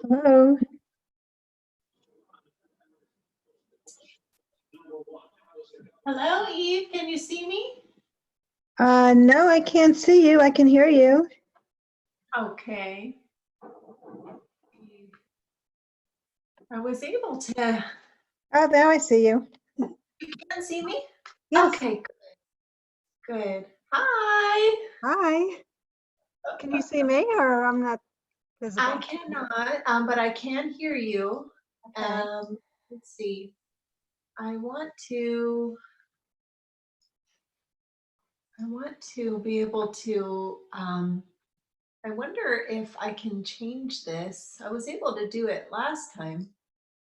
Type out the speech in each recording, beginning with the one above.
Hello. Hello, Eve. Can you see me? No, I can't see you. I can hear you. Okay. I was able to. Oh, now I see you. You can see me? Yes. Okay. Good. Hi. Hi. Can you see me, or I'm not visible? I cannot, but I can hear you. Okay. Let's see. I want to be able to. I wonder if I can change this. I was able to do it last time,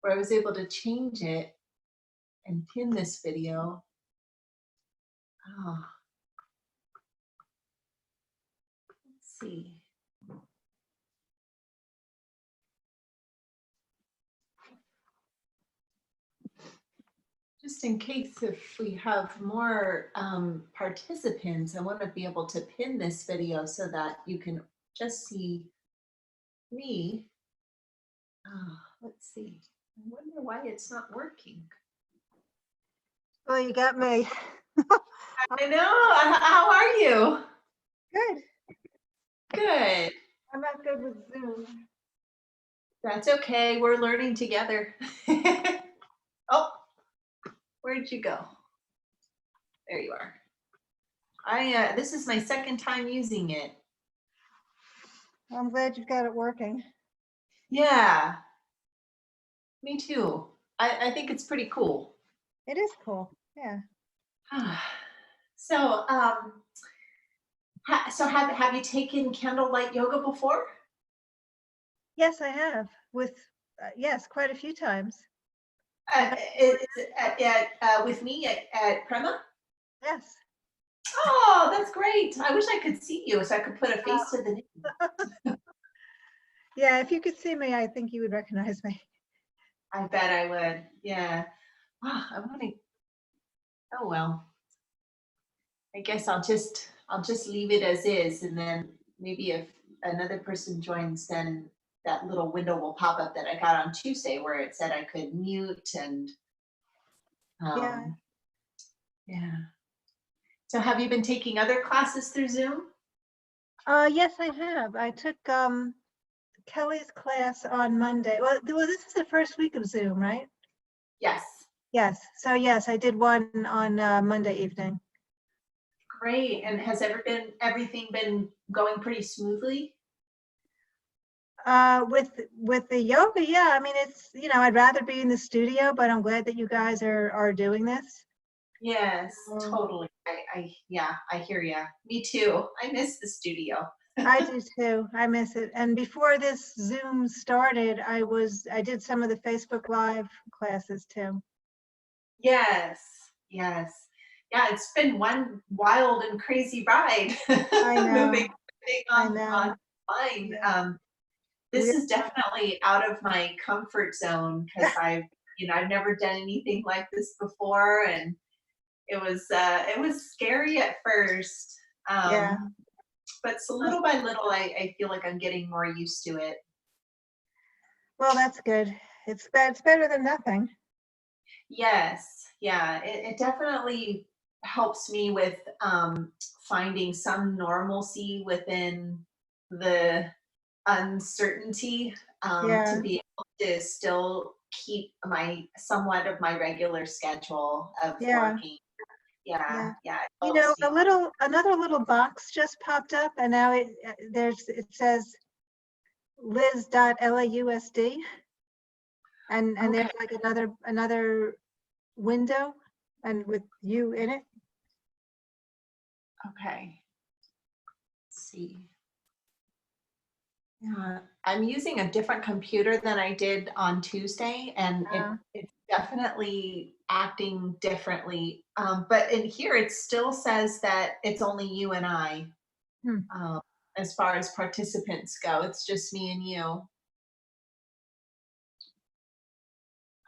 where I was able to change it and pin this video. Oh, let's see. Just in case if we have more participants, I want to be able to pin this video so that you can just see me. Let's see. I wonder why it's not working. Well, you got me. I know. How are you? Good. Good. I'm not good with Zoom. That's okay. We're learning together. Oh, where'd you go? There you are. This is my second time using it. Well, I'm glad you've got it working. Yeah, me too. I think it's pretty cool. It is cool. Yeah. So, have you taken Candlelight Yoga before? Yes, I have. With yes, quite a few times. With me at Prema? Yes. Oh, that's great. I wish I could see you so I could put a face to the name. Yeah, if you could see me, I think you would recognize me. I bet I would. Yeah. Wow, oh well. I guess I'll just leave it as is, and then maybe if another person joins, then that little window will pop up that I got on Tuesday where it said I could mute and Yeah. Yeah. So have you been taking other classes through Zoom? Yes, I have. I took Kelly's class on Monday. Well, this is the first week of Zoom, right? Yes. Yes. So yes, I did one on Monday evening. Great. And has everything been going pretty smoothly? With the yoga, yeah. I mean, it's, I'd rather be in the studio, but I'm glad that you guys are doing this. Yes, totally. I hear ya. Me too. I miss the studio. I do too. I miss it. And before this Zoom started, I did some of the Facebook Live classes too. Yes. Yeah, it's been one wild and crazy ride. I know. Moving online. Yeah. This is definitely out of my comfort zone because I've never done anything like this before, and it was scary at first. Yeah. But so little by little, I feel like I'm getting more used to it. Well, that's good. It's better than nothing. Yes, yeah, it definitely helps me with finding some normalcy within the uncertainty, to be able to still keep somewhat of my regular schedule of working. Yeah. Another little box just popped up, and now it says liz.lausd, and there's like another window, and with you in it. Okay. Let's see. Yeah, I'm using a different computer than I did on Tuesday, and it's definitely acting differently. But in here, it still says that it's only you and I. As far as participants go, it's just me and you.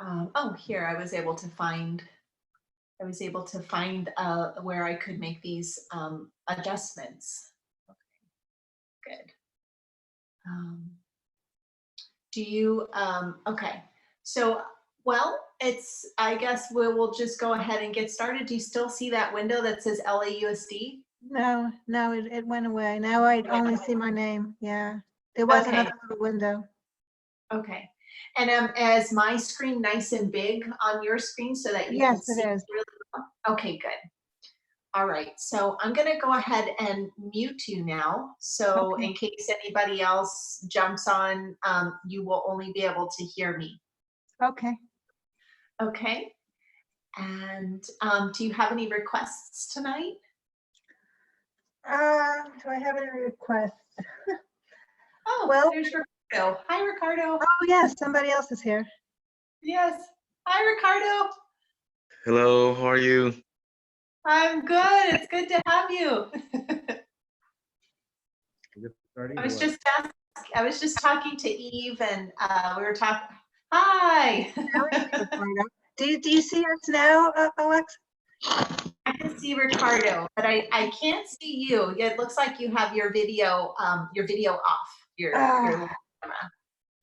Oh, here, I was able to find where I could make these adjustments. Okay, good. Do you, okay, so, well, I guess we'll just go ahead and get started. Do you still see that window that says LAUSD? No, no, it went away. Now I only see my name. Yeah. There was Okay. another little window. Okay. And is my screen nice and big on your screen so that you Yes, can see it is. really well? Okay, good. All right, so I'm gonna go ahead and mute you now. So Okay. in case anybody else jumps on, you will only be able to hear me. Okay. Okay. And do you have any requests tonight? Do I have any requests? Oh, Well, there's Ricardo. Hi, Ricardo. oh yes, somebody else is here. Yes. Hi, Ricardo. Hello, how are you? I'm good. It's good to have you. I was just talking to Eve, and we were talking. Hi. Do you see us now, Alex? I can see Ricardo, but I can't see you. It looks like you have your video off. Your camera.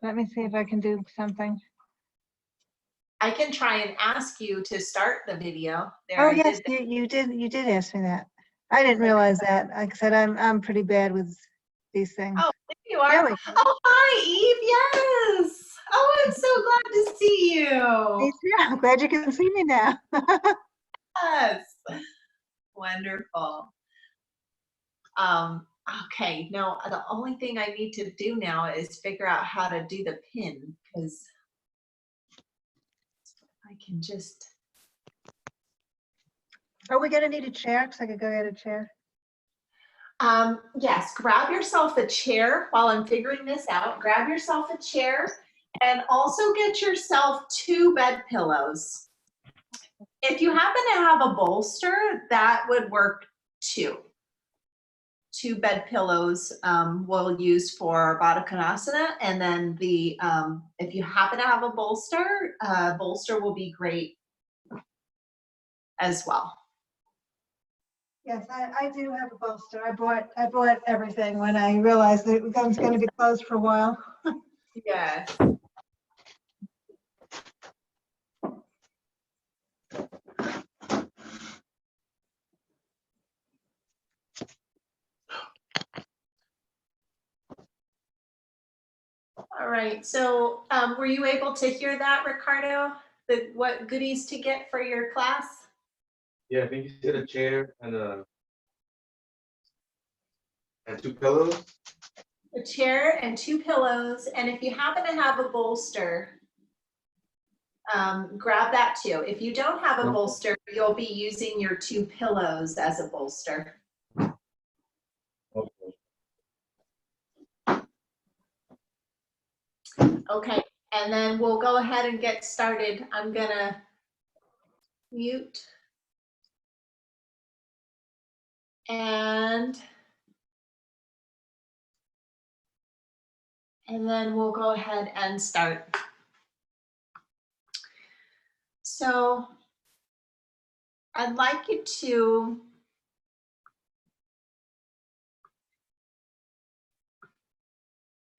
Let me see if I can do something. I can try and ask you to start the video. There, Oh I yes, did you did ask me that. I didn't realize that. Like I said, I'm pretty bad with these things. Oh, there you are. There we go. Oh, hi, Eve. Yes. Oh, I'm so glad to see you. Me too. I'm glad you can see me now. Yes. Wonderful. Okay, now the only thing I need to do now is figure out how to do the pin, because I can just. Are we gonna need a chair? Because I could go get a chair. Yes, grab yourself a chair while I'm figuring this out. Grab yourself a chair and also get yourself 2 bed pillows. If you happen to have a bolster, that would work too. 2 bed pillows we'll use for Baddha Konasana, and then if you happen to have a bolster will be great as well. Yes, I do have a bolster. I bought everything when I realized that it was going to be closed for a while. Yes. All right, so were you able to hear that, Ricardo? What goodies to get for your class? Yeah, I think you said a chair and 2 pillows. A chair and 2 pillows, and if you happen to have a bolster, grab that too. If you don't have a bolster, you'll be using your 2 pillows as a bolster. Okay. Okay, and then we'll go ahead and get started. I'm gonna mute. And then we'll go ahead and start. So I'd like you to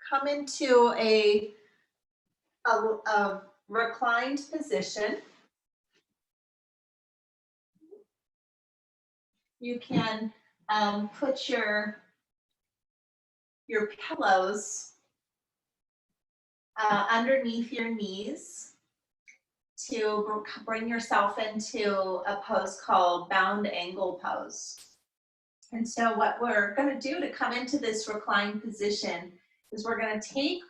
come into a reclined position. You can put your pillows underneath your knees to bring yourself into a pose called bound angle pose. And so what we're going to do to come into this reclined position is we're going to take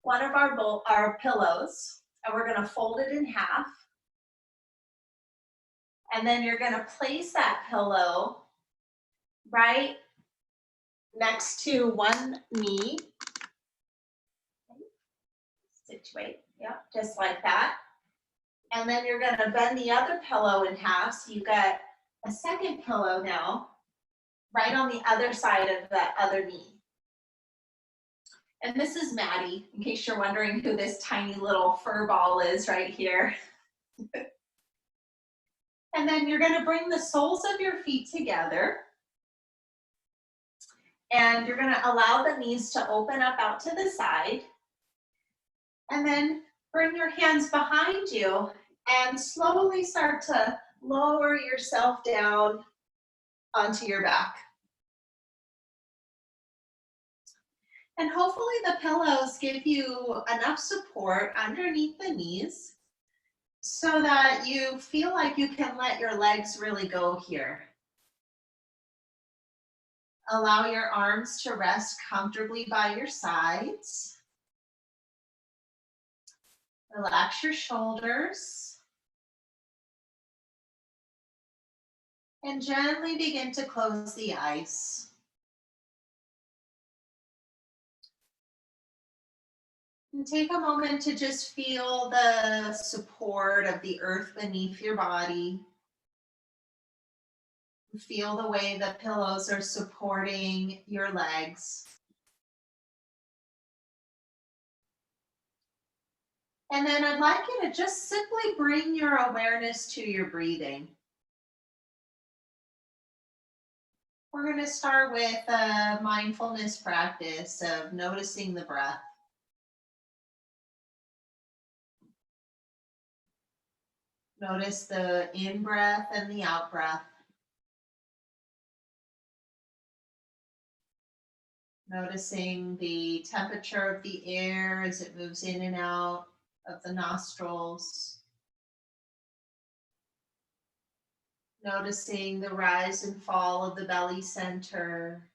one of our pillows and we're going to fold it in half. And then you're going to place that pillow right next to one knee. Situate, yeah, just like that. And then you're going to bend the other pillow in half. So you've got a second pillow now right on the other side of that other knee. And this is Maddie, in case you're wondering who this tiny little fur ball is right here. And then you're going to bring the soles of your feet together. And you're going to allow the knees to open up out to the side. And then bring your hands behind you and slowly start to lower yourself down onto your back. And hopefully the pillows give you enough support underneath the knees so that you feel like you can let your legs really go here. Allow your arms to rest comfortably by your sides. Relax your shoulders. And gently begin to close the eyes. And take a moment to just feel the support of the earth beneath your body. Feel the way the pillows are supporting your legs. And then I'd like you to just simply bring your awareness to your breathing. We're going to start with a mindfulness practice of noticing the breath. Notice the in-breath and the out-breath. Noticing the temperature of the air as it moves in and out of the nostrils. Noticing the rise and fall of the belly center.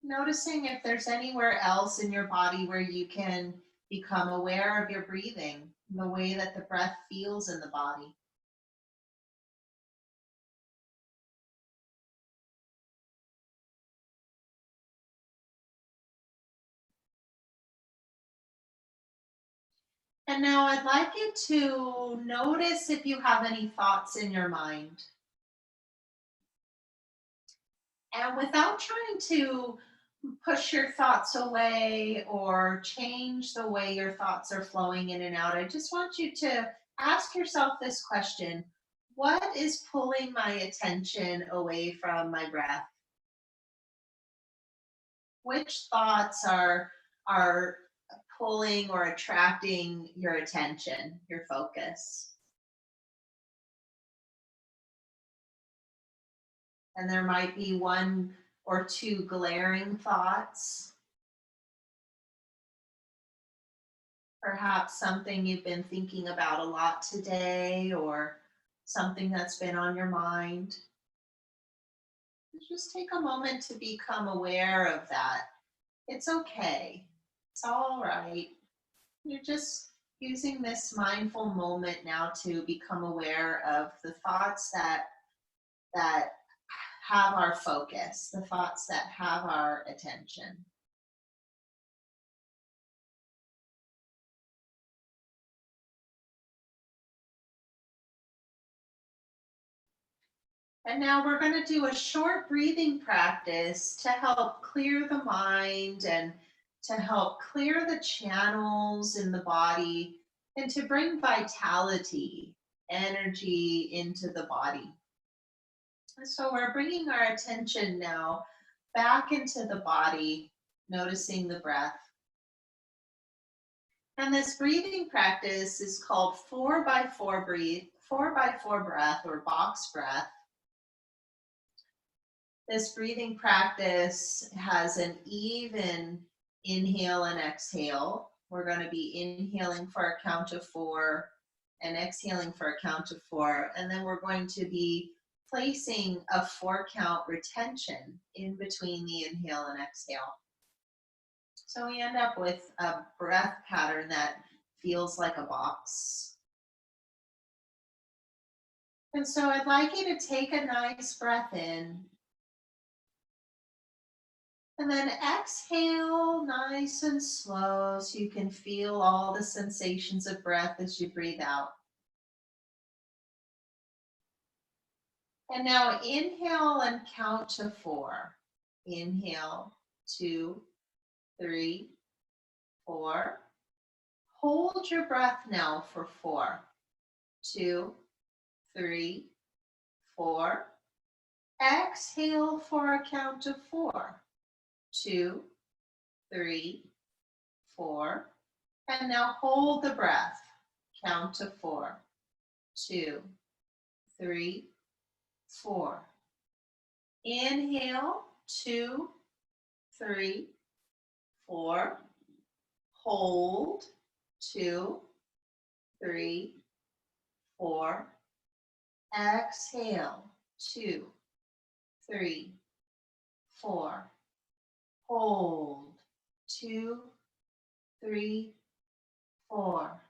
Noticing if there's anywhere else in your body where you can become aware of your breathing, the way that the breath feels in the body. And now I'd like you to notice if you have any thoughts in your mind. And without trying to push your thoughts away or change the way your thoughts are flowing in and out, I just want you to ask yourself this question: what is pulling my attention away from my breath? Which thoughts are pulling or attracting your attention, your focus? And there might be one or two glaring thoughts. Perhaps something you've been thinking about a lot today, or something that's been on your mind. Just take a moment to become aware of that. It's okay. It's all right. You're just using this mindful moment now to become aware of the thoughts that have our focus, the thoughts that have our attention. And now we're going to do a short breathing practice to help clear the mind and to help clear the channels in the body and to bring vitality, energy into the body. So we're bringing our attention now back into the body, noticing the breath. And this breathing practice is called 4x4 breath or box breath. This breathing practice has an even inhale and exhale. We're going to be inhaling for a count of 4 and exhaling for a count of 4. And then we're going to be placing a 4-count retention in between the inhale and exhale. So we end up with a breath pattern that feels like a box. And so I'd like you to take a nice breath in. And then exhale nice and slow so you can feel all the sensations of breath as you breathe out. And now inhale and count to 4. Inhale. 2, 3, 4. Hold your breath now for 4, 2, 3, 4. Exhale for a count of 4, 2, 3, 4. And now hold the breath. Count to 4, 2, 3, 4. Inhale, 2, 3, 4. Hold, 2, 3, 4. Exhale, 2, 3, 4. Hold, 2, 3, 4.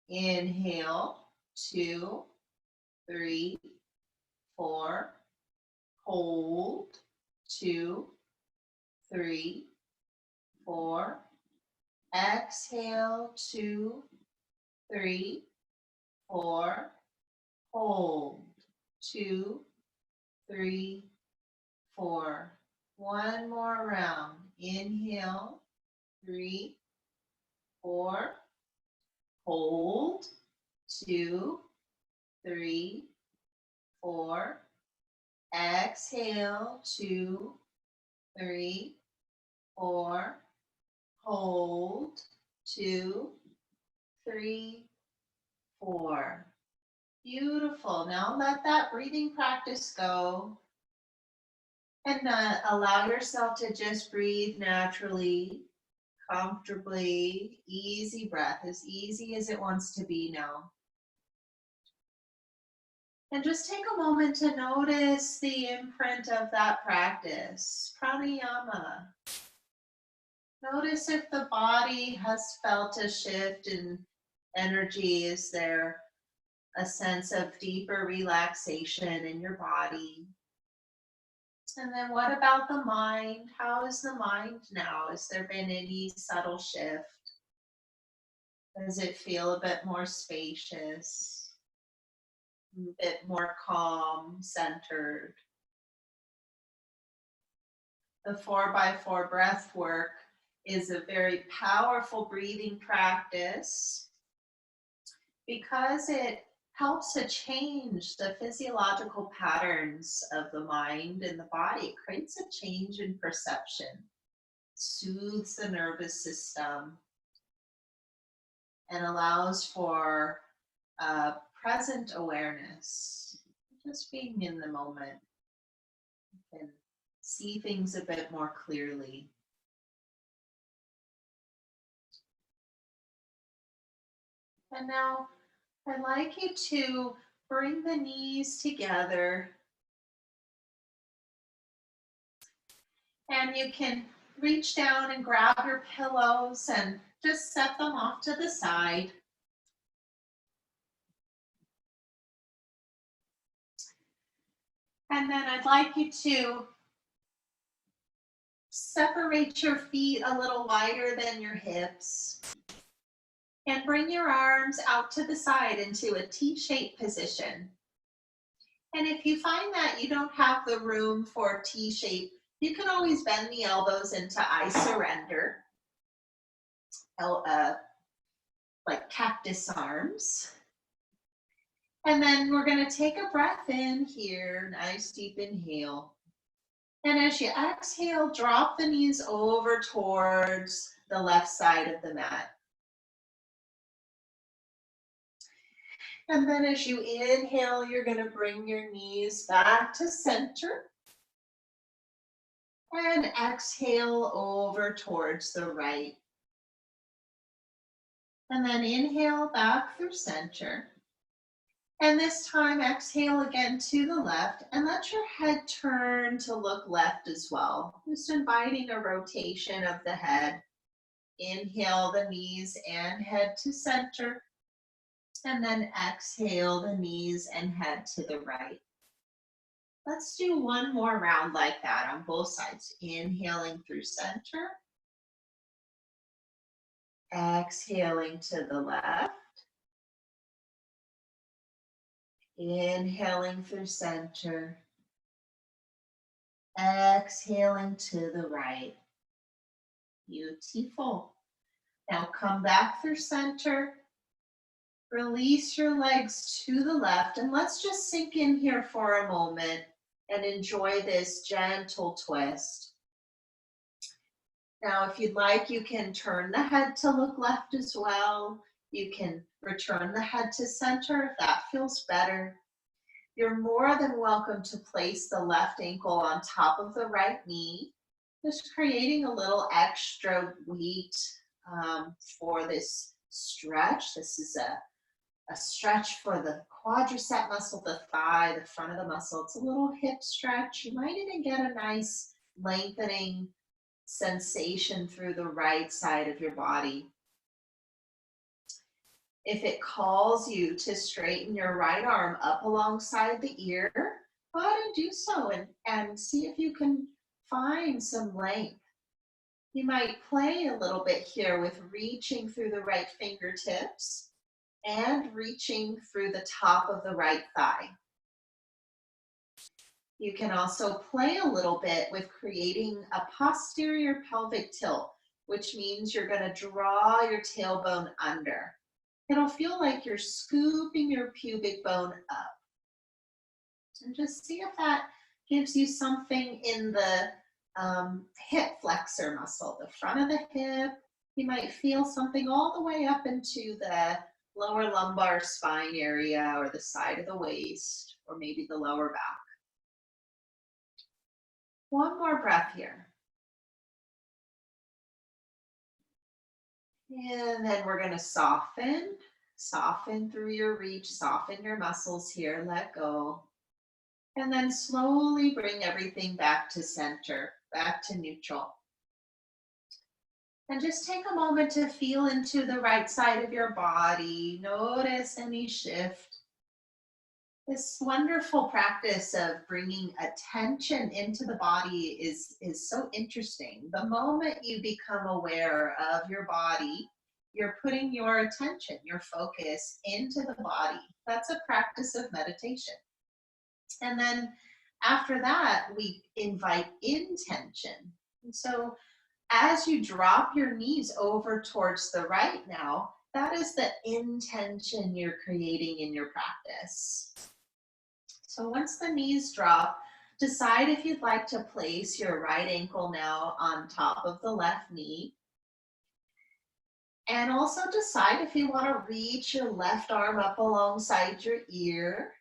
Inhale, 2, 3, 4. Hold, 2, 3, 4. Exhale, 2, 3, 4. Hold, 2, 3, 4. One more round. Inhale, 3, 4. Hold, 2, 3, 4. Exhale, 2, 3, 4. Hold, 2, 3, 4. Beautiful. Now let that breathing practice go. And allow yourself to just breathe naturally, comfortably, easy breath, as easy as it wants to be now. And just take a moment to notice the imprint of that practice, pranayama. Notice if the body has felt a shift in energy. Is there a sense of deeper relaxation in your body? And then what about the mind? How is the mind now? Has there been any subtle shift? Does it feel a bit more spacious? A bit more calm, centered? The 4x4 breath work is a very powerful breathing practice because it helps to change the physiological patterns of the mind and the body. It creates a change in perception, soothes the nervous system, and allows for present awareness, just being in the moment. You can see things a bit more clearly. And now I'd like you to bring the knees together. And you can reach down and grab your pillows and just set them off to the side. And then I'd like you to separate your feet a little wider than your hips. And bring your arms out to the side into a T-shaped position. And if you find that you don't have the room for T-shape, you can always bend the elbows into I surrender, like cactus arms. And then we're going to take a breath in here, nice deep inhale. And as you exhale, drop the knees over towards the left side of the mat. And then as you inhale, you're going to bring your knees back to center. And exhale over towards the right. And then inhale back through center. And this time exhale again to the left and let your head turn to look left as well. Just inviting a rotation of the head. Inhale the knees and head to center. And then exhale the knees and head to the right. Let's do one more round like that on both sides. Inhaling through center. Exhaling to the left. Inhaling through center. Exhaling to the right. Beautiful. Now come back through center. Release your legs to the left, and let's just sink in here for a moment and enjoy this gentle twist. Now, if you'd like, you can turn the head to look left as well. You can return the head to center if that feels better. You're more than welcome to place the left ankle on top of the right knee, just creating a little extra weight for this stretch. This is a stretch for the quadricep muscle, the thigh, the front of the muscle. It's a little hip stretch. You might even get a nice lengthening sensation through the right side of your body. If it calls you to straighten your right arm up alongside the ear, go ahead and do so and see if you can find some length. You might play a little bit here with reaching through the right fingertips and reaching through the top of the right thigh. You can also play a little bit with creating a posterior pelvic tilt, which means you're going to draw your tailbone under. It'll feel like you're scooping your pubic bone up. And just see if that gives you something in the hip flexor muscle, the front of the hip. You might feel something all the way up into the lower lumbar spine area or the side of the waist or maybe the lower back. One more breath here. And then we're going to soften through your reach, soften your muscles here, let go. And then slowly bring everything back to center, back to neutral. And just take a moment to feel into the right side of your body. Notice any shift. This wonderful practice of bringing attention into the body is so interesting. The moment you become aware of your body, you're putting your attention, your focus into the body. That's a practice of meditation. And then after that, we invite intention. And so as you drop your knees over towards the right now, that is the intention you're creating in your practice. So once the knees drop, decide if you'd like to place your right ankle now on top of the left knee. And also decide if you want to reach your left arm up alongside your ear.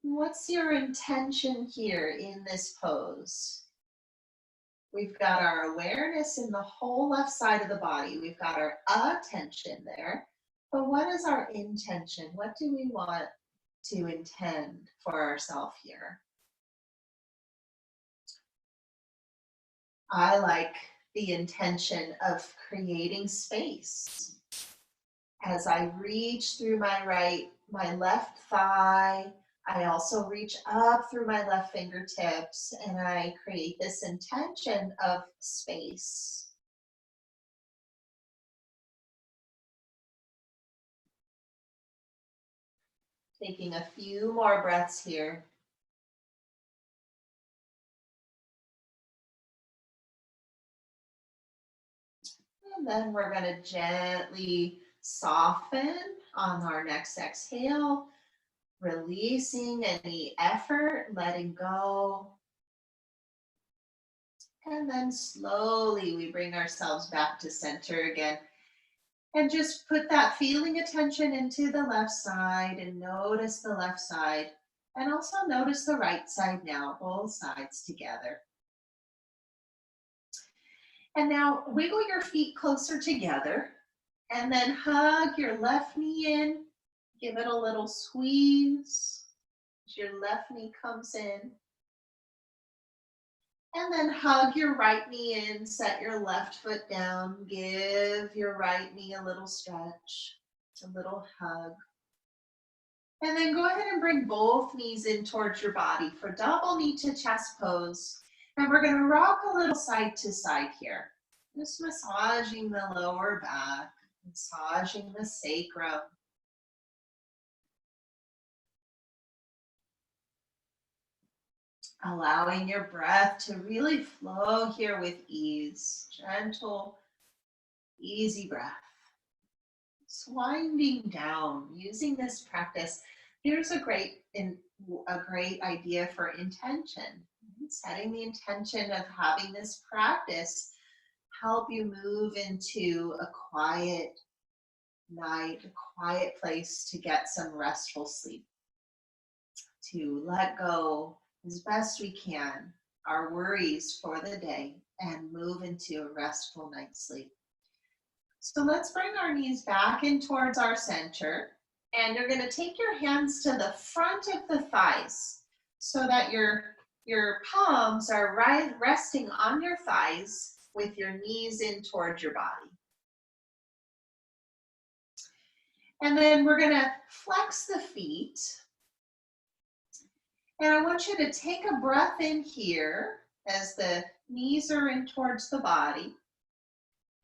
What's your intention here in this pose? We've got our awareness in the whole left side of the body. We've got our attention there. But what is our intention? What do we want to intend for ourselves here? I like the intention of creating space. As I reach through my left thigh, I also reach up through my left fingertips and I create this intention of space. Taking a few more breaths here. And then we're going to gently soften on our next exhale, releasing any effort, letting go. And then slowly we bring ourselves back to center again. And just put that feeling attention into the left side and notice the left side. And also notice the right side now, both sides together. And now wiggle your feet closer together and then hug your left knee in. Give it a little squeeze as your left knee comes in. And then hug your right knee in, set your left foot down, give your right knee a little stretch, a little hug. And then go ahead and bring both knees in towards your body for double knee to chest pose. And we're going to rock a little side to side here. Just massaging the lower back, massaging the sacrum. Allowing your breath to really flow here with ease. Gentle, easy breath. Just winding down, using this practice. Here's a great idea for intention. Setting the intention of having this practice help you move into a quiet night, a quiet place to get some restful sleep. To let go as best we can our worries for the day and move into a restful night's sleep. So let's bring our knees back in towards our center, and you're going to take your hands to the front of the thighs so that your palms are resting on your thighs with your knees in towards your body. And then we're going to flex the feet. And I want you to take a breath in here as the knees are in towards the body.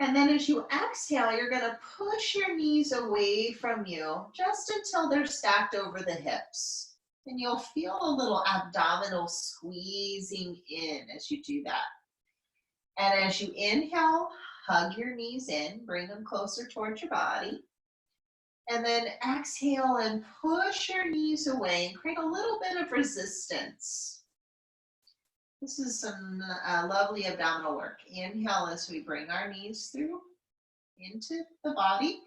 And then as you exhale, you're going to push your knees away from you just until they're stacked over the hips. And you'll feel a little abdominal squeezing in as you do that. And as you inhale, hug your knees in, bring them closer towards your body. And then exhale and push your knees away and create a little bit of resistance. This is some lovely abdominal work. Inhale as we bring our knees through into the body.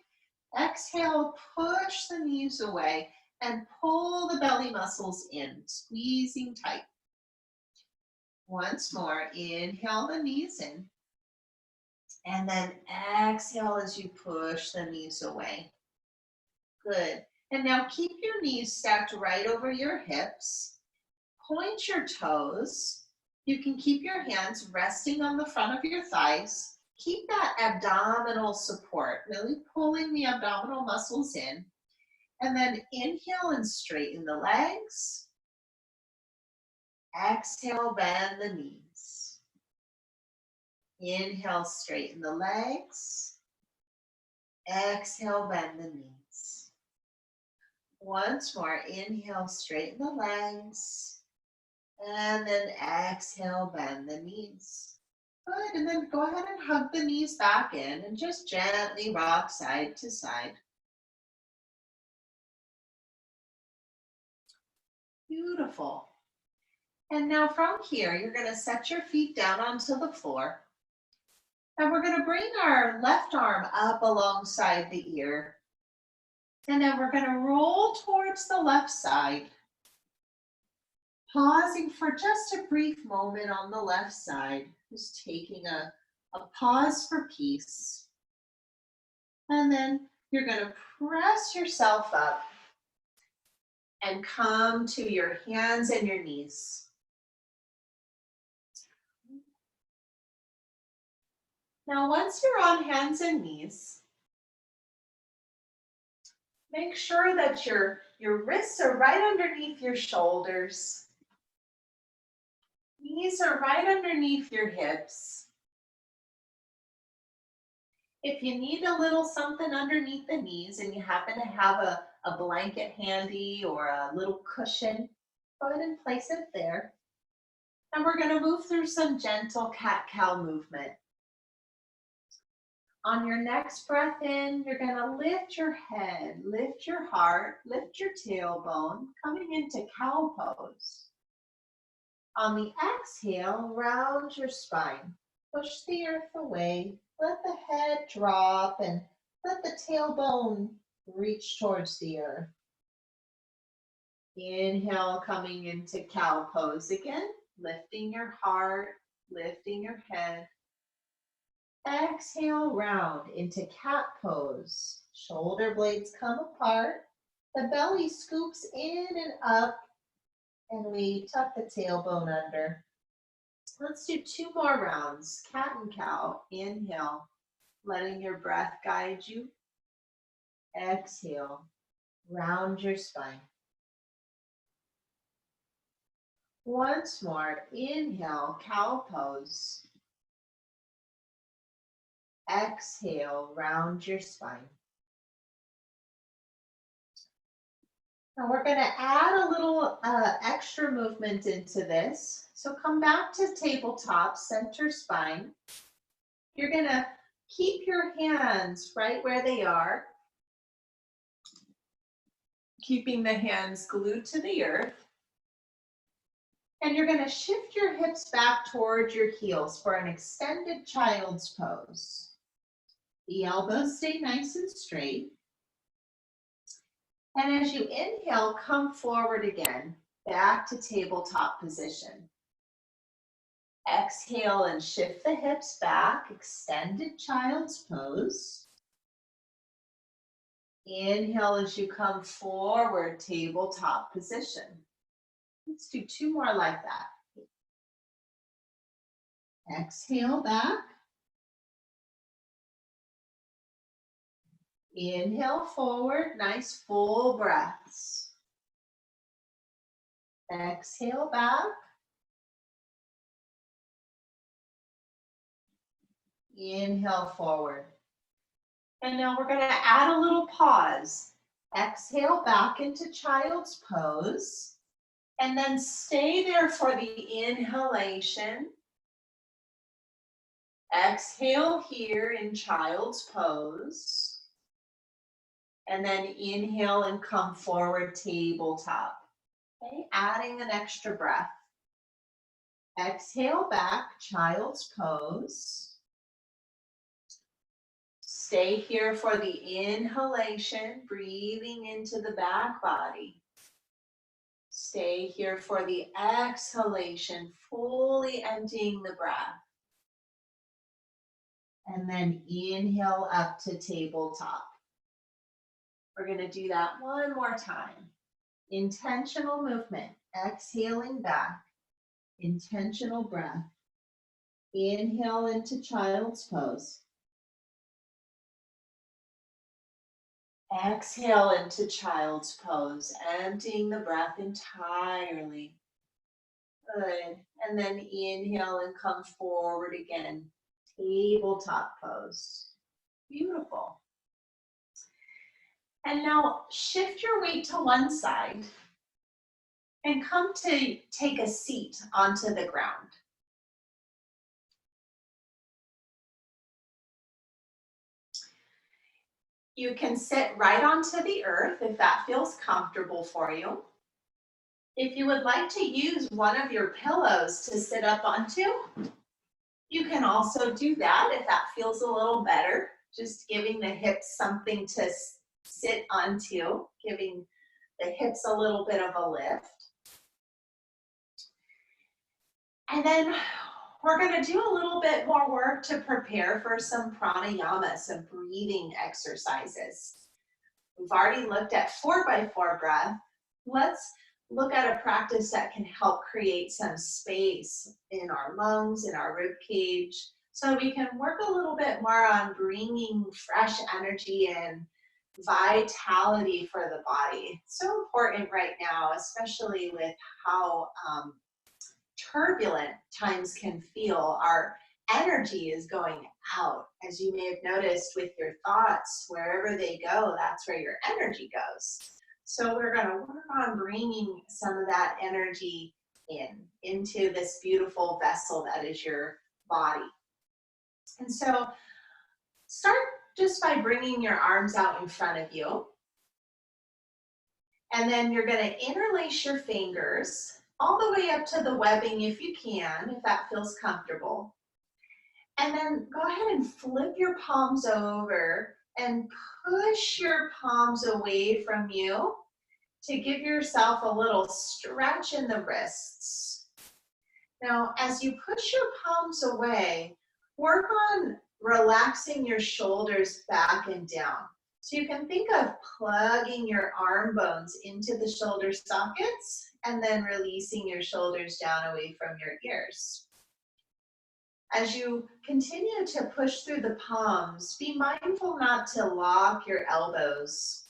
Exhale, push the knees away and pull the belly muscles in, squeezing tight. Once more, inhale the knees in. And then exhale as you push the knees away. Good. And now keep your knees stacked right over your hips. Point your toes. You can keep your hands resting on the front of your thighs. Keep that abdominal support, really pulling the abdominal muscles in. And then inhale and straighten the legs. Exhale, bend the knees. Inhale, straighten the legs. Exhale, bend the knees. Once more, inhale, straighten the legs, and then exhale, bend the knees. Good, and then go ahead and hug the knees back in and just gently rock side to side. Beautiful. And now from here, you're going to set your feet down onto the floor. And we're going to bring our left arm up alongside the ear. And then we're going to roll towards the left side, pausing for just a brief moment on the left side, just taking a pause for peace. And then you're going to press yourself up and come to your hands and your knees. Now, once you're on hands and knees, make sure that your wrists are right underneath your shoulders. Knees are right underneath your hips. If you need a little something underneath the knees and you happen to have a blanket handy or a little cushion, go ahead and place it there. And we're going to move through some gentle cat-cow movement. On your next breath in, you're going to lift your head, lift your heart, lift your tailbone, coming into cow pose. On the exhale, round your spine. Push the earth away, let the head drop, and let the tailbone reach towards the earth. Inhale, coming into cow pose again, lifting your heart, lifting your head. Exhale, round into cat pose. Shoulder blades come apart. The belly scoops in and up, and we tuck the tailbone under. Let's do 2 more rounds. Cat and cow. Inhale, letting your breath guide you. Exhale, round your spine. Once more, inhale, cow pose. Exhale, round your spine. Now we're going to add a little extra movement into this. So come back to tabletop, center spine. You're going to keep your hands right where they are, keeping the hands glued to the earth. And you're going to shift your hips back towards your heels for an extended child's pose. The elbows stay nice and straight. And as you inhale, come forward again, back to tabletop position. Exhale and shift the hips back, extended child's pose. Inhale as you come forward, tabletop position. Let's do 2 more like that. Exhale back. Inhale forward, nice full breaths. Exhale back. Inhale forward. And now we're going to add a little pause. Exhale back into child's pose. And then stay there for the inhalation. Exhale here in child's pose. And then inhale and come forward, tabletop. Okay, adding an extra breath. Exhale back, child's pose. Stay here for the inhalation, breathing into the back body. Stay here for the exhalation, fully emptying the breath. And then inhale up to tabletop. We're going to do that one more time. Intentional movement, exhaling back, intentional breath. Inhale into child's pose. Exhale into child's pose, emptying the breath entirely. Good. And then inhale and come forward again. Tabletop pose. Beautiful. And now shift your weight to one side and come to take a seat onto the ground. You can sit right onto the earth if that feels comfortable for you. If you would like to use one of your pillows to sit up onto, you can also do that if that feels a little better. Just giving the hips something to sit onto, giving the hips a little bit of a lift. And then we're going to do a little bit more work to prepare for some pranayama, some breathing exercises. We've already looked at 4x4 breath. Let's look at a practice that can help create some space in our lungs, in our rib cage, so we can work a little bit more on bringing fresh energy and vitality for the body. It's so important right now, especially with how turbulent times can feel. Our energy is going out. As you may have noticed with your thoughts, wherever they go, that's where your energy goes. So we're going to work on bringing some of that energy into this beautiful vessel that is your body. And so start just by bringing your arms out in front of you. And then you're going to interlace your fingers all the way up to the webbing if you can, if that feels comfortable. And then go ahead and flip your palms over and push your palms away from you to give yourself a little stretch in the wrists. Now, as you push your palms away, work on relaxing your shoulders back and down. So you can think of plugging your arm bones into the shoulder sockets and then releasing your shoulders down away from your ears. As you continue to push through the palms, be mindful not to lock your elbows.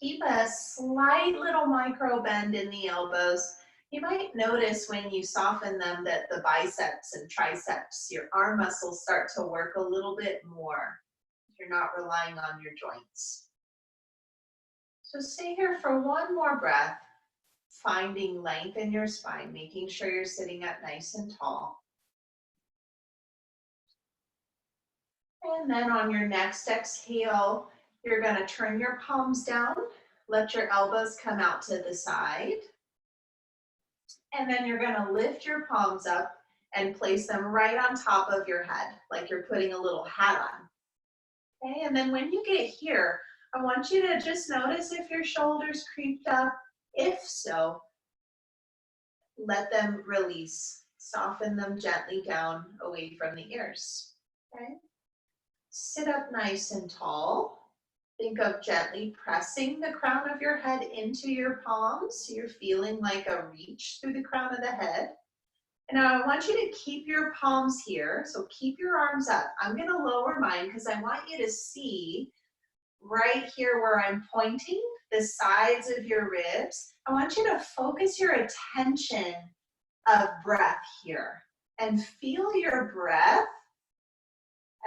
Keep a slight little micro bend in the elbows. You might notice when you soften them that the biceps and triceps, your arm muscles start to work a little bit more. You're not relying on your joints. So stay here for one more breath, finding length in your spine, making sure you're sitting up nice and tall. And then on your next exhale, you're going to turn your palms down, let your elbows come out to the side. And then you're going to lift your palms up and place them right on top of your head, like you're putting a little hat on. Okay, and then when you get here, I want you to just notice if your shoulders creeped up. If so, let them release. Soften them gently down away from the ears. Okay? Sit up nice and tall. Think of gently pressing the crown of your head into your palms. So you're feeling like a reach through the crown of the head. And now I want you to keep your palms here. So keep your arms up. I'm going to lower mine because I want you to see right here where I'm pointing, the sides of your ribs. I want you to focus your attention of breath here and feel your breath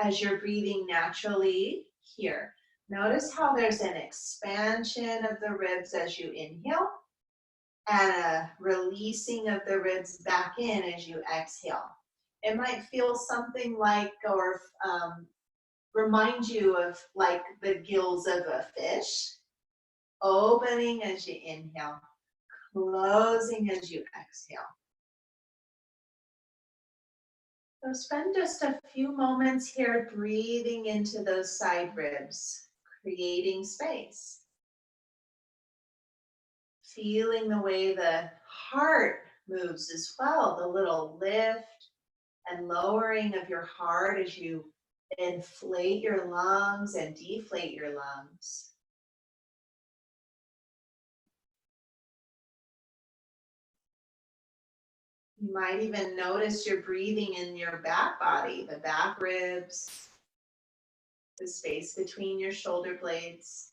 as you're breathing naturally here. Notice how there's an expansion of the ribs as you inhale and a releasing of the ribs back in as you exhale. It might feel something like, or remind you of like the gills of a fish, opening as you inhale, closing as you exhale. So spend just a few moments here breathing into those side ribs, creating space. Feeling the way the heart moves as well, the little lift and lowering of your heart as you inflate your lungs and deflate your lungs. You might even notice you're breathing in your back body, the back ribs, the space between your shoulder blades.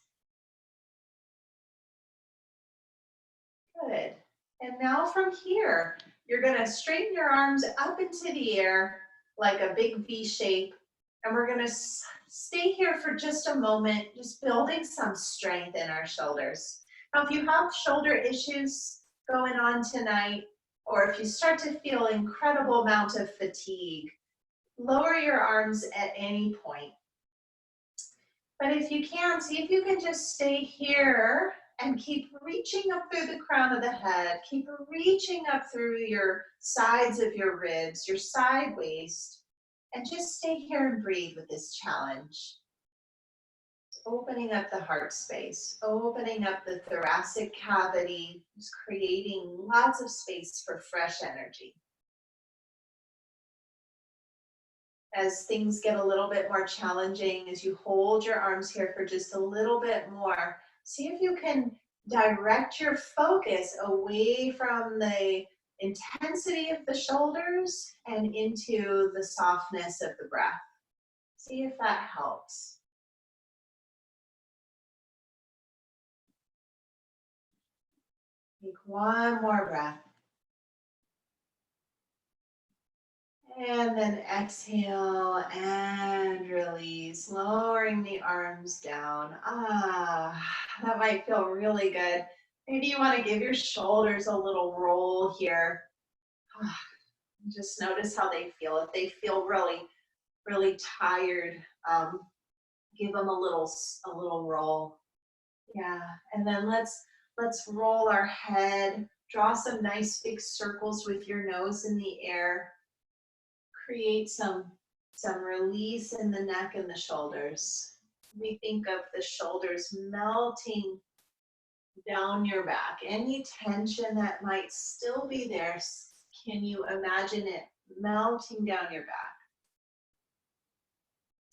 Good. And now from here, you're going to straighten your arms up into the air like a big V shape. And we're going to stay here for just a moment, just building some strength in our shoulders. Now, if you have shoulder issues going on tonight, or if you start to feel incredible amount of fatigue, lower your arms at any point. But if you can, see if you can just stay here and keep reaching up through the crown of the head. Keep reaching up through your sides of your ribs, your side waist, and just stay here and breathe with this challenge. Opening up the heart space, opening up the thoracic cavity, just creating lots of space for fresh energy. As things get a little bit more challenging, as you hold your arms here for just a little bit more, see if you can direct your focus away from the intensity of the shoulders and into the softness of the breath. See if that helps. Take one more breath. And then exhale and release, lowering the arms down. That might feel really good. Maybe you want to give your shoulders a little roll here. Just notice how they feel. If they feel really, really tired, give them a little roll. Yeah, and then let's roll our head. Draw some nice big circles with your nose in the air. Create some release in the neck and the shoulders. We think of the shoulders melting down your back. Any tension that might still be there, can you imagine it melting down your back?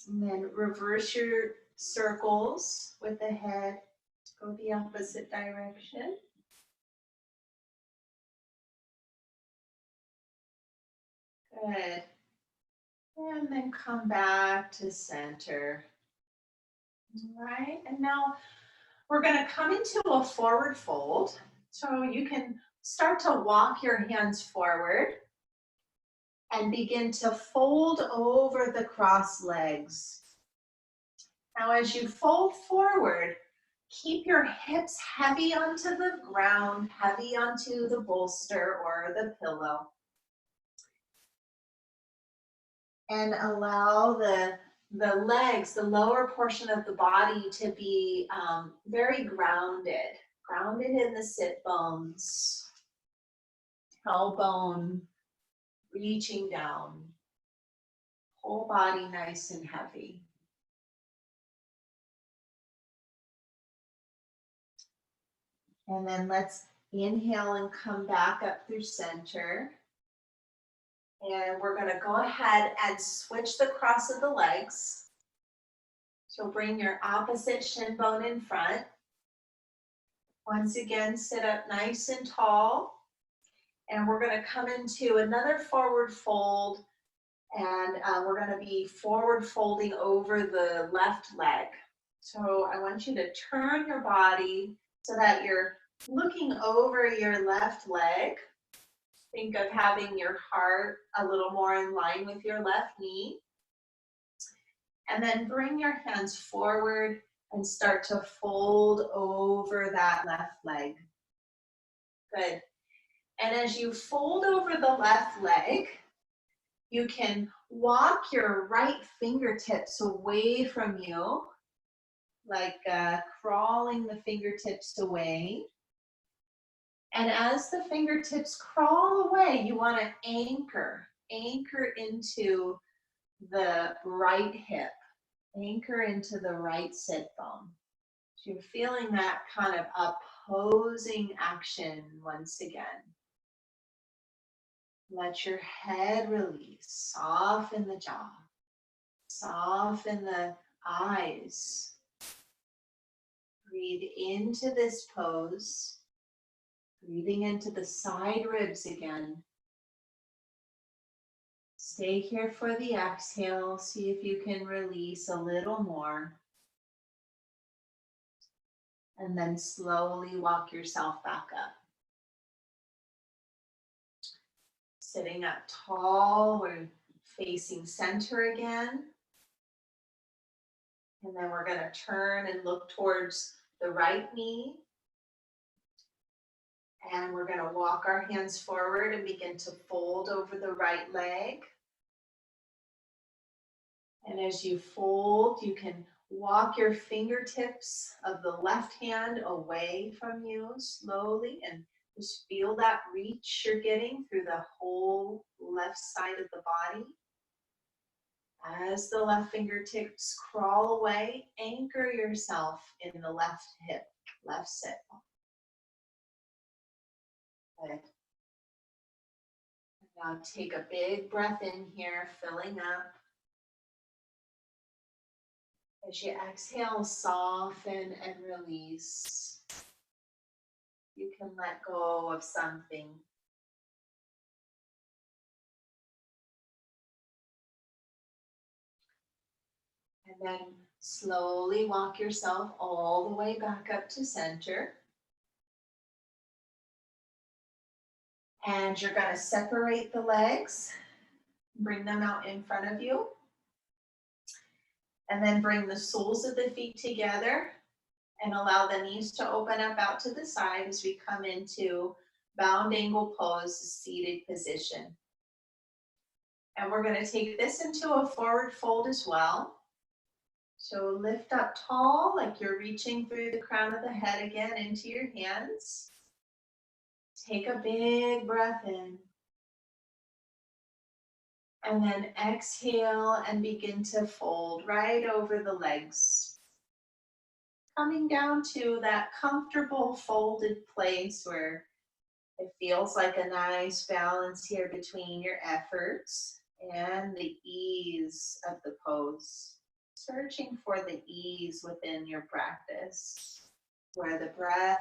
And then reverse your circles with the head. Go the opposite direction. Good. And then come back to center. All right, and now we're going to come into a forward fold. So you can start to walk your hands forward and begin to fold over the crossed legs. Now as you fold forward, keep your hips heavy onto the ground, heavy onto the bolster or the pillow. And allow the legs, the lower portion of the body to be very grounded in the sit bones, tailbone reaching down, whole body nice and heavy. And then let's inhale and come back up through center. And we're gonna go ahead and switch the cross of the legs. So bring your opposite shin bone in front. Once again, sit up nice and tall. And we're gonna come into another forward fold. And we're gonna be forward folding over the left leg. So I want you to turn your body so that you're looking over your left leg. Think of having your heart a little more in line with your left knee. And then bring your hands forward and start to fold over that left leg. Good. And as you fold over the left leg, you can walk your right fingertips away from you, like crawling the fingertips away. And as the fingertips crawl away, you want to anchor into the right hip, anchor into the right sit bone. So you're feeling that kind of opposing action once again. Let your head release, soften the jaw, soften the eyes. Breathe into this pose. Breathing into the side ribs again. Stay here for the exhale. See if you can release a little more. And then slowly walk yourself back up. Sitting up tall, we're facing center again. And then we're going to turn and look towards the right knee. And we're going to walk our hands forward and begin to fold over the right leg. And as you fold, you can walk your fingertips of the left hand away from you slowly and just feel that reach you're getting through the whole left side of the body. As the left fingertips crawl away, anchor yourself in the left hip, left sit bone. Good. Now take a big breath in here, filling up. As you exhale, soften and release. You can let go of something. And then slowly walk yourself all the way back up to center. And you're going to separate the legs, bring them out in front of you. And then bring the soles of the feet together and allow the knees to open up out to the side as we come into bound angle pose, seated position. And we're going to take this into a forward fold as well. So lift up tall, like you're reaching through the crown of the head again into your hands. Take a big breath in. And then exhale and begin to fold right over the legs. Coming down to that comfortable folded place where it feels like a nice balance here between your efforts and the ease of the pose. Searching for the ease within your practice, where the breath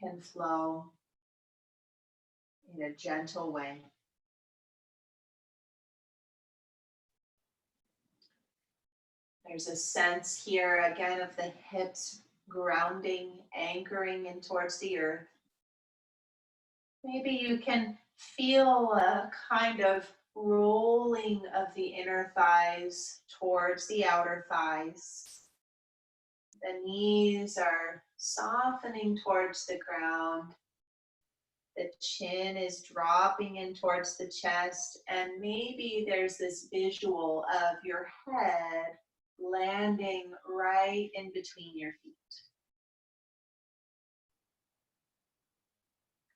can flow in a gentle way. There's a sense here again of the hips grounding, anchoring in towards the earth. Maybe you can feel a kind of rolling of the inner thighs towards the outer thighs. The knees are softening towards the ground. The chin is dropping in towards the chest, and maybe there's this visual of your head landing right in between your feet.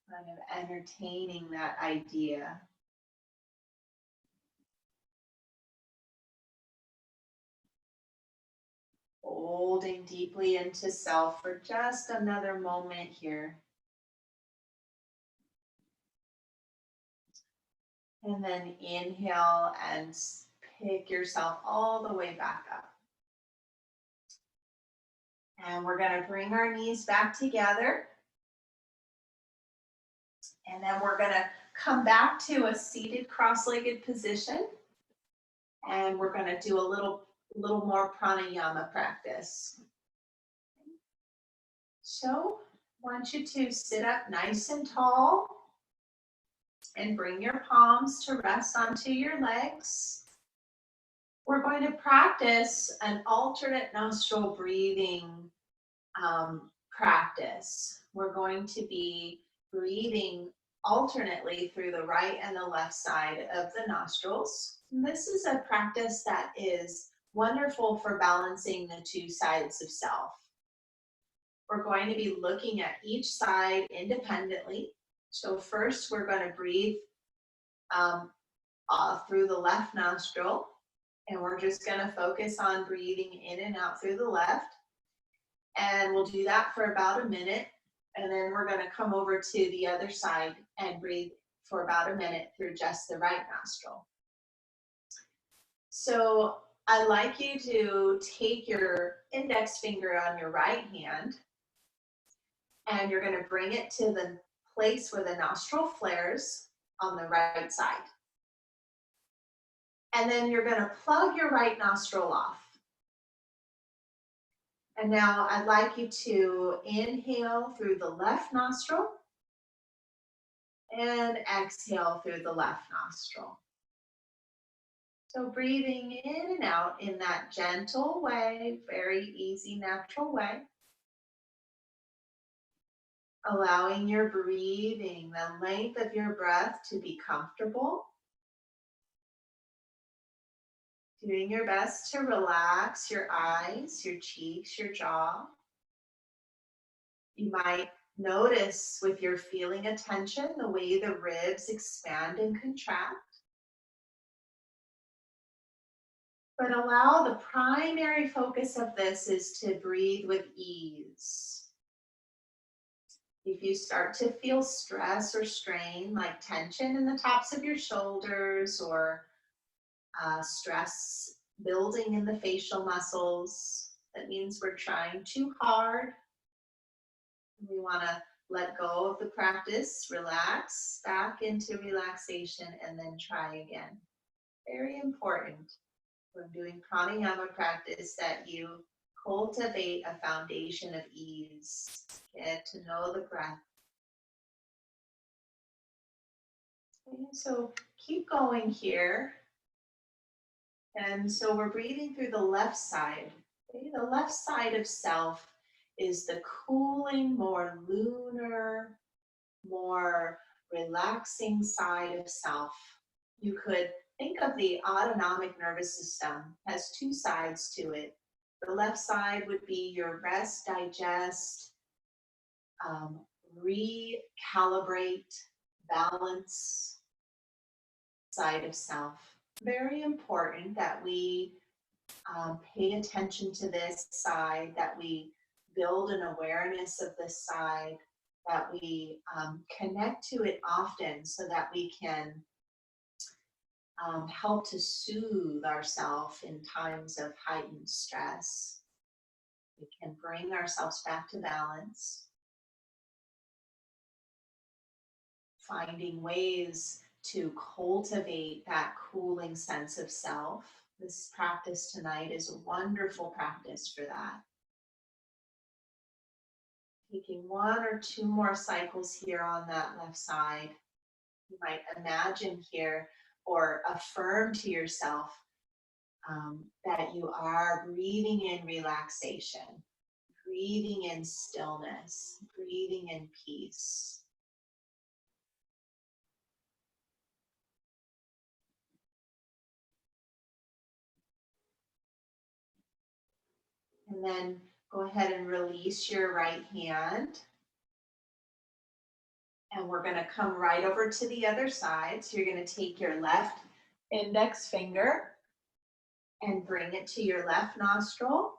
Kind of entertaining that idea. Holding deeply into self for just another moment here. And then inhale and pick yourself all the way back up. And we're going to bring our knees back together. And then we're going to come back to a seated cross-legged position. And we're going to do a little more pranayama practice. So I want you to sit up nice and tall and bring your palms to rest onto your legs. We're going to practice an alternate nostril breathing practice. We're going to be breathing alternately through the right and the left side of the nostrils. And this is a practice that is wonderful for balancing the two sides of self. We're going to be looking at each side independently. So first we're going to breathe through the left nostril, and we're just going to focus on breathing in and out through the left. And we'll do that for about a minute, and then we're going to come over to the other side and breathe for about a minute through just the right nostril. So I'd like you to take your index finger on your right hand, and you're going to bring it to the place where the nostril flares on the right side. And then you're going to plug your right nostril off. And now I'd like you to inhale through the left nostril and exhale through the left nostril. So breathing in and out in that gentle way, very easy, natural way. Allowing your breathing, the length of your breath to be comfortable. Doing your best to relax your eyes, your cheeks, your jaw. You might notice with your feeling attention the way the ribs expand and contract. But allow the primary focus of this is to breathe with ease. If you start to feel stress or strain, like tension in the tops of your shoulders or stress building in the facial muscles, that means we're trying too hard. We want to let go of the practice, relax, back into relaxation, and then try again. Very important when doing pranayama practice that you cultivate a foundation of ease. Get to know the breath. Okay, so keep going here. And so we're breathing through the left side. Okay? The left side of self is the cooling, more lunar, more relaxing side of self. You could think of the autonomic nervous system as two sides to it. The left side would be your rest, digest, recalibrate, balance side of self. Very important that we pay attention to this side, that we build an awareness of this side, that we connect to it often so that we can help to soothe ourselves in times of heightened stress. We can bring ourselves back to balance, finding ways to cultivate that cooling sense of self. This practice tonight is a wonderful practice for that. Taking one or two more cycles here on that left side. You might imagine here or affirm to yourself that you are breathing in relaxation. breathing in stillness, breathing in peace. And then go ahead and release your right hand. And we're going to come right over to the other side. So you're going to take your left index finger and bring it to your left nostril,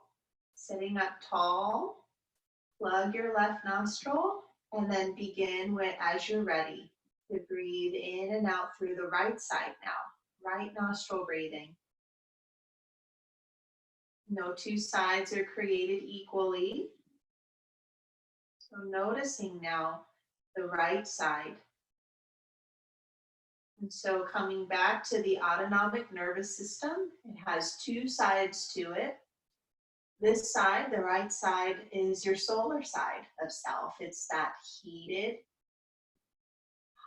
sitting up tall. Plug your left nostril and then begin with, as you're ready, to breathe in and out through the right side now. Right nostril breathing. No two sides are created equally. So noticing now the right side. And so coming back to the autonomic nervous system, it has two sides to it. This side, the right side, is your solar side of self. It's that heated,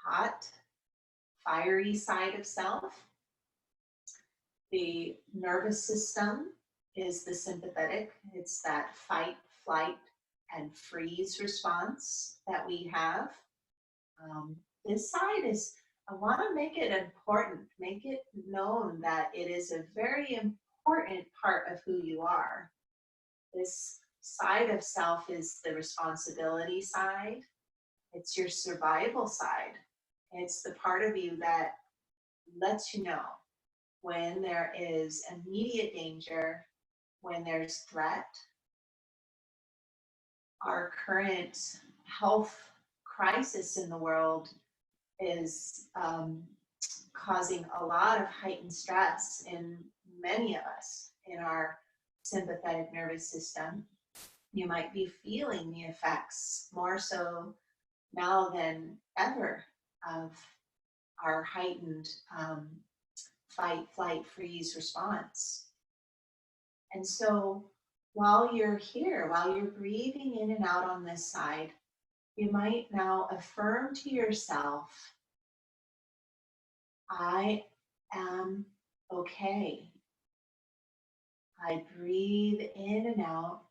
hot, fiery side of self. The nervous system is the sympathetic. It's that fight, flight, and freeze response that we have. This side is, I want to make it important, make it known that it is a very important part of who you are. This side of self is the responsibility side. It's your survival side. It's the part of you that lets you know when there is immediate danger, when there's threat. Our current health crisis in the world is causing a lot of heightened stress in many of us in our sympathetic nervous system. You might be feeling the effects more so now than ever of our heightened fight, flight, freeze response. And so while you're here, while you're breathing in and out on this side, you might now affirm to yourself, I am okay. I breathe in and out.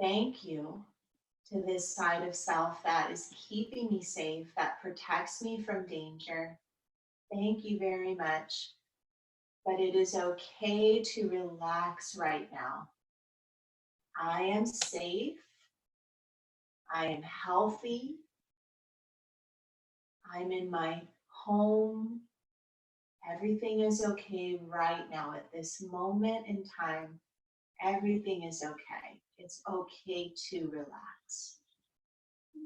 Thank you to this side of self that is keeping me safe, that protects me from danger. Thank you very much. But it is okay to relax right now. I am safe. I am healthy. I'm in my home. Everything is okay right now at this moment in time. Everything is okay. It's okay to relax.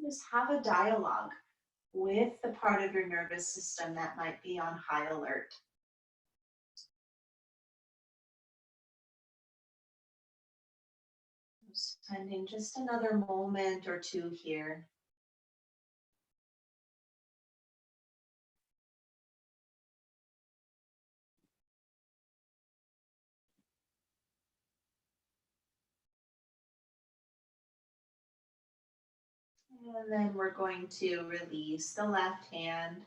Just have a dialogue with the part of your nervous system that might be on high alert. Spending just another moment or two here. And then we're going to release the left hand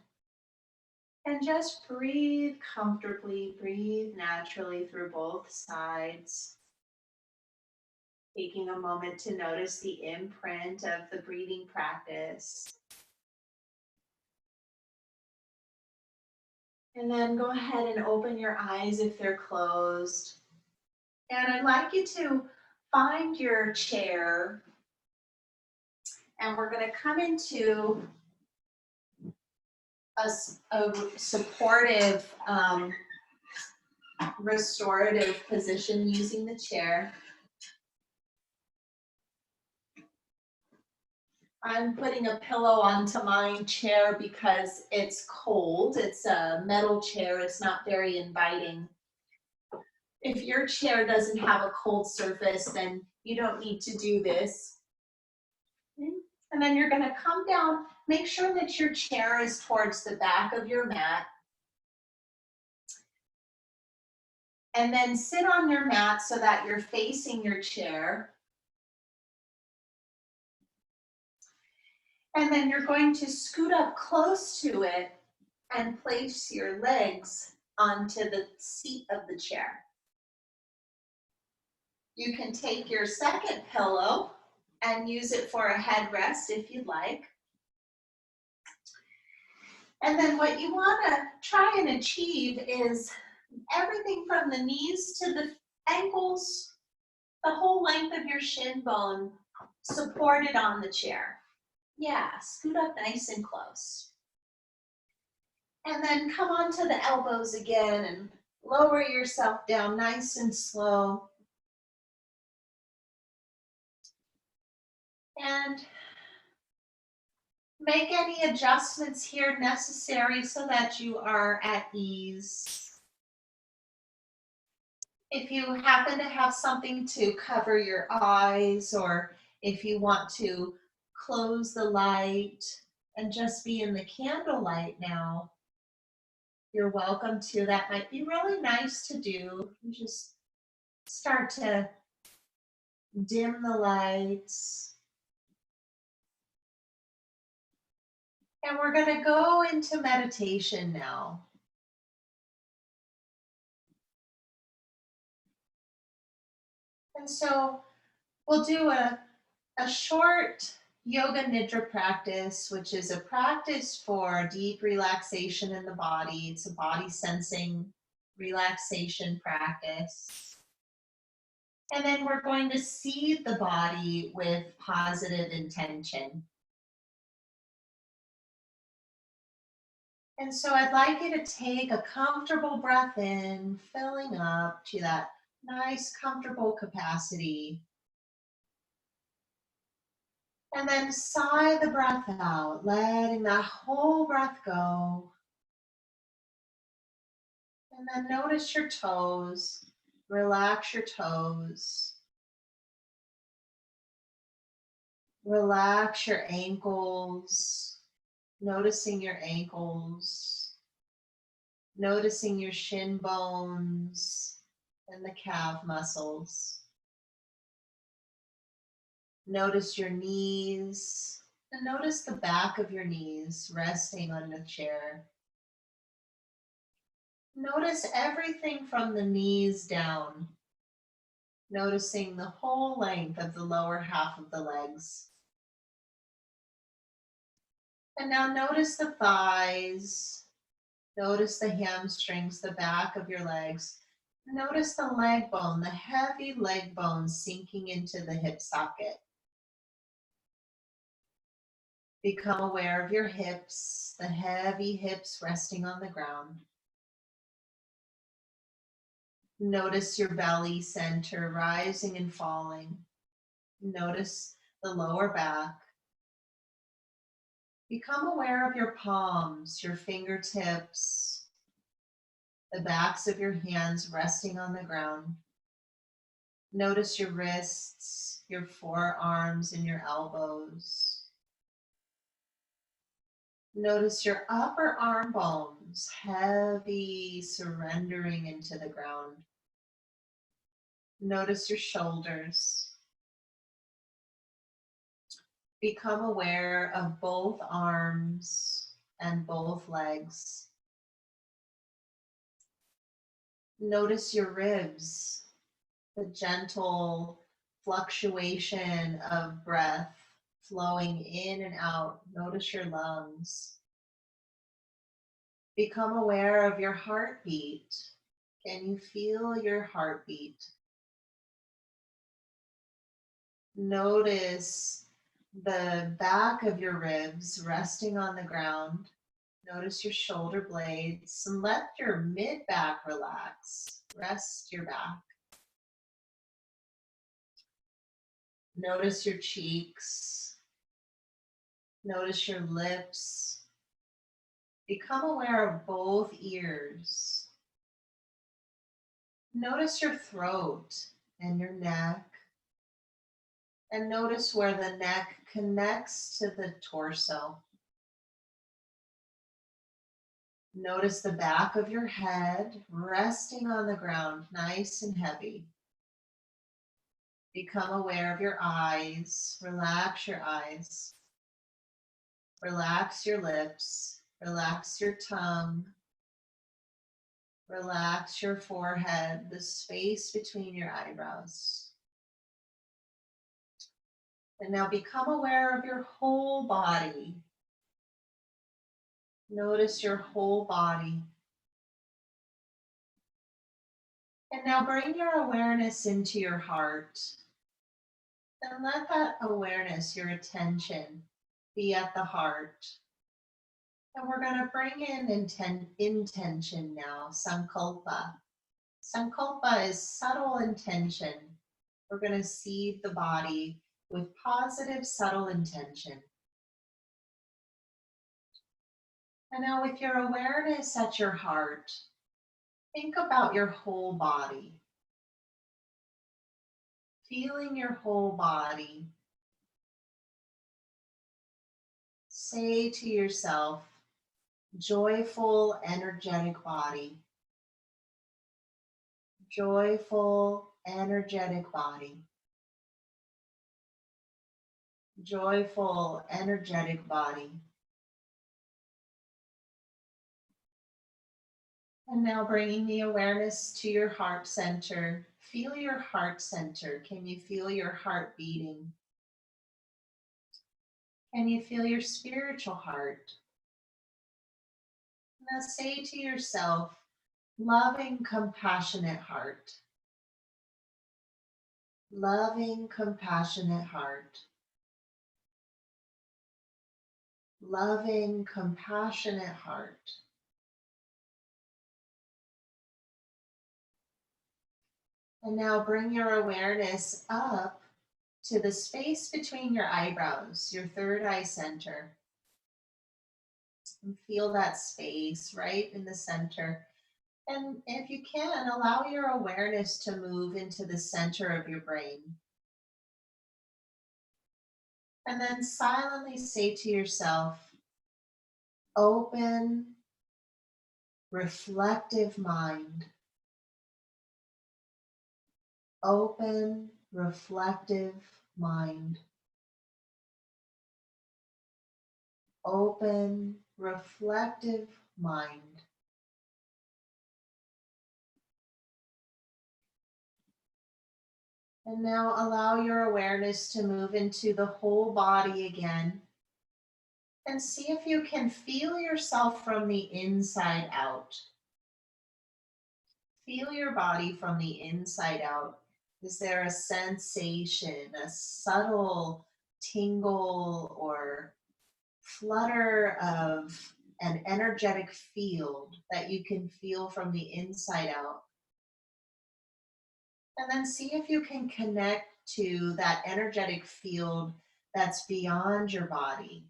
and just breathe comfortably, breathe naturally through both sides. Taking a moment to notice the imprint of the breathing practice. And then go ahead and open your eyes if they're closed. And I'd like you to find your chair. And we're going to come into a supportive, restorative position using the chair. I'm putting a pillow onto my chair because it's cold. It's a metal chair. It's not very inviting. If your chair doesn't have a cold surface, then you don't need to do this. And then you're going to come down. Make sure that your chair is towards the back of your mat. And then sit on your mat so that you're facing your chair. And then you're going to scoot up close to it and place your legs onto the seat of the chair. You can take your second pillow and use it for a headrest if you'd like. And then what you want to try and achieve is everything from the knees to the ankles, the whole length of your shin bone supported on the chair. Yeah, scoot up nice and close. And then come onto the elbows again and lower yourself down nice and slow. And make any adjustments here necessary so that you are at ease. If you happen to have something to cover your eyes, or if you want to close the light and just be in the candlelight now, you're welcome to. That might be really nice to do. You just start to dim the lights. And we're going to go into meditation now. And so we'll do a short yoga nidra practice, which is a practice for deep relaxation in the body. It's a body sensing relaxation practice. And then we're going to seed the body with positive intention. And so I'd like you to take a comfortable breath in, filling up to that nice, comfortable capacity. And then sigh the breath out, letting that whole breath go. And then notice your toes, relax your toes. Relax your ankles, noticing your ankles, noticing your shin bones and the calf muscles. Notice your knees, and notice the back of your knees resting on the chair. Notice everything from the knees down, noticing the whole length of the lower half of the legs. And now notice the thighs, notice the hamstrings, the back of your legs. Notice the leg bone, the heavy leg bone sinking into the hip socket. Become aware of your hips, the heavy hips resting on the ground. Notice your belly center rising and falling. Notice the lower back. Become aware of your palms, your fingertips, the backs of your hands resting on the ground. Notice your wrists, your forearms, and your elbows. Notice your upper arm bones, heavy, surrendering into the ground. Notice your shoulders. Become aware of both arms and both legs. Notice your ribs, the gentle fluctuation of breath flowing in and out. Notice your lungs. Become aware of your heartbeat. Can you feel your heartbeat? Notice the back of your ribs resting on the ground. Notice your shoulder blades and let your mid-back relax. Rest your back. Notice your cheeks. Notice your lips. Become aware of both ears. Notice your throat and your neck. And notice where the neck connects to the torso. Notice the back of your head resting on the ground, nice and heavy. Become aware of your eyes. Relax your eyes. Relax your lips. Relax your tongue. Relax your forehead, the space between your eyebrows. And now become aware of your whole body. Notice your whole body. And now bring your awareness into your heart. And let that awareness, your attention, be at the heart. And we're going to bring in intention now, sankalpa. Sankalpa is subtle intention. We're going to seed the body with positive, subtle intention. And now with your awareness at your heart, think about your whole body. Feeling your whole body. Say to yourself, joyful, energetic body. Joyful, energetic body. Joyful, energetic body. And now bringing the awareness to your heart center. Feel your heart center. Can you feel your heart beating? Can you feel your spiritual heart? Now say to yourself, loving, compassionate heart. Loving, compassionate heart. Loving, compassionate heart. And now bring your awareness up to the space between your eyebrows, your third eye center. And feel that space right in the center. And if you can, allow your awareness to move into the center of your brain. And then silently say to yourself, open, reflective mind. Open, reflective mind. Open, reflective mind. And now allow your awareness to move into the whole body again. And see if you can feel yourself from the inside out. Feel your body from the inside out. Is there a sensation, a subtle tingle or flutter of an energetic field that you can feel from the inside out? And then see if you can connect to that energetic field that's beyond your body,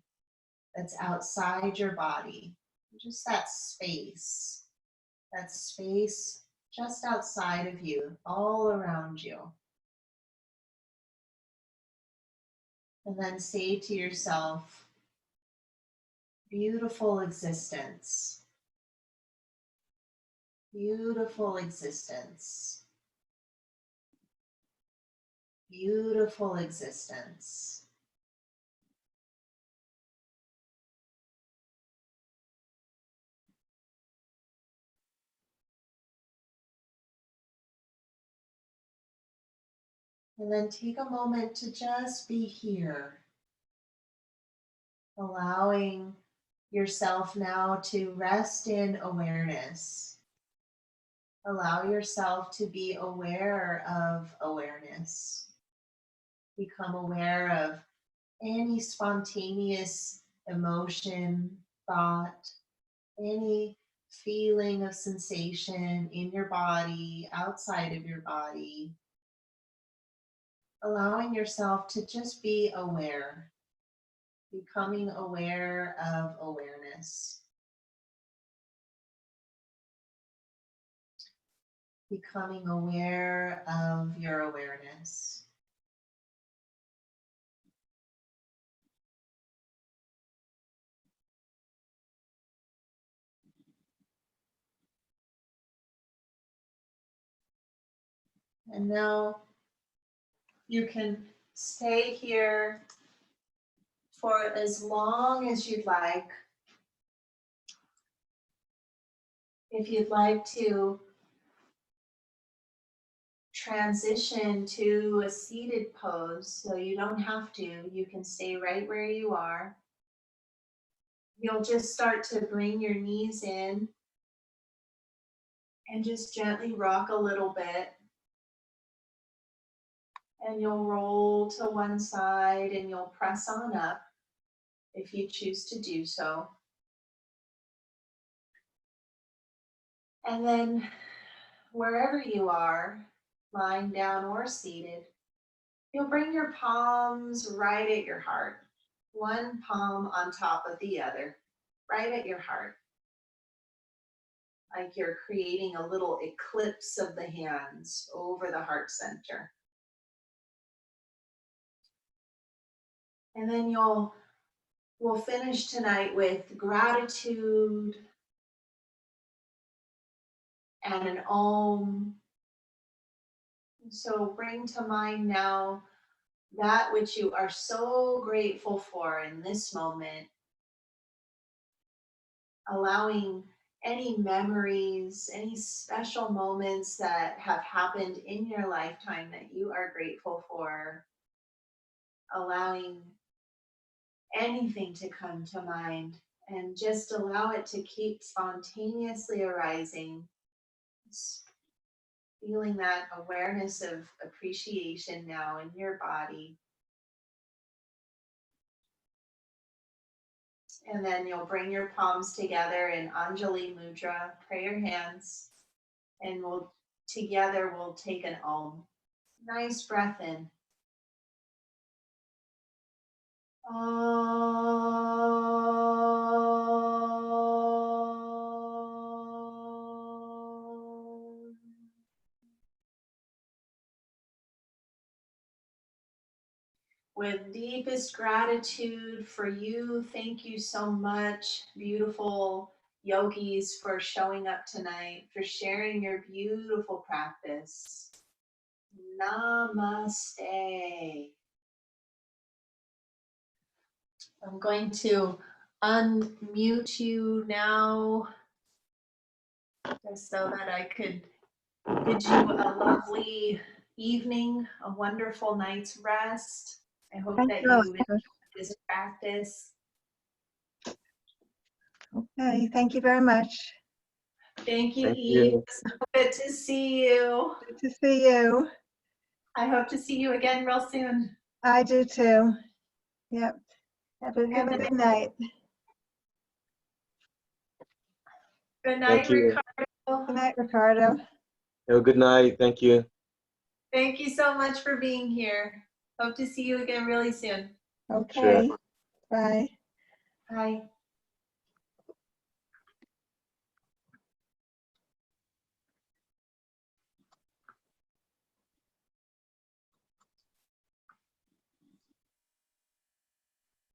that's outside your body, just that space just outside of you, all around you. And then say to yourself, beautiful existence, beautiful existence, beautiful existence. And then take a moment to just be here, allowing yourself now to rest in awareness. Allow yourself to be aware of awareness. Become aware of any spontaneous emotion, thought, any feeling of sensation in your body, outside of your body. Allowing yourself to just be aware, becoming aware of awareness. Becoming aware of your awareness. And now you can stay here for as long as you'd like. If you'd like to transition to a seated pose, so you don't have to. You can stay right where you are. You'll just start to bring your knees in and just gently rock a little bit. And you'll roll to one side and you'll press on up if you choose to do so. And then wherever you are, lying down or seated, you'll bring your palms right at your heart. One palm on top of the other, right at your heart. Like you're creating a little eclipse of the hands over the heart center. And then we'll finish tonight with gratitude and an Om. So bring to mind now that which you are so grateful for in this moment, allowing any memories, any special moments that have happened in your lifetime that you are grateful for, allowing anything to come to mind, and just allow it to keep spontaneously arising. Feeling that awareness of appreciation now in your body. And then you'll bring your palms together in Anjali Mudra, prayer hands, and together we'll take an Om. Nice breath in. With deepest gratitude for you, thank you so much, beautiful yogis, for showing up tonight, for sharing your beautiful practice. Namaste. I'm going to unmute you now, just so that I could bid you a lovely evening, a wonderful night's rest. I hope that you enjoy this practice. Okay, thank you very much. Thank you, Thank Eve. you. So good to see you. Good to see you. I hope to see you again real soon. I do too. Yep. Have a And good night. Good night, Thank you. Ricardo. Good night, Ricardo. Have a good night. Thank you. Thank you so much for being here. Hope to see you again really soon. Okay. Sure. Bye. Bye.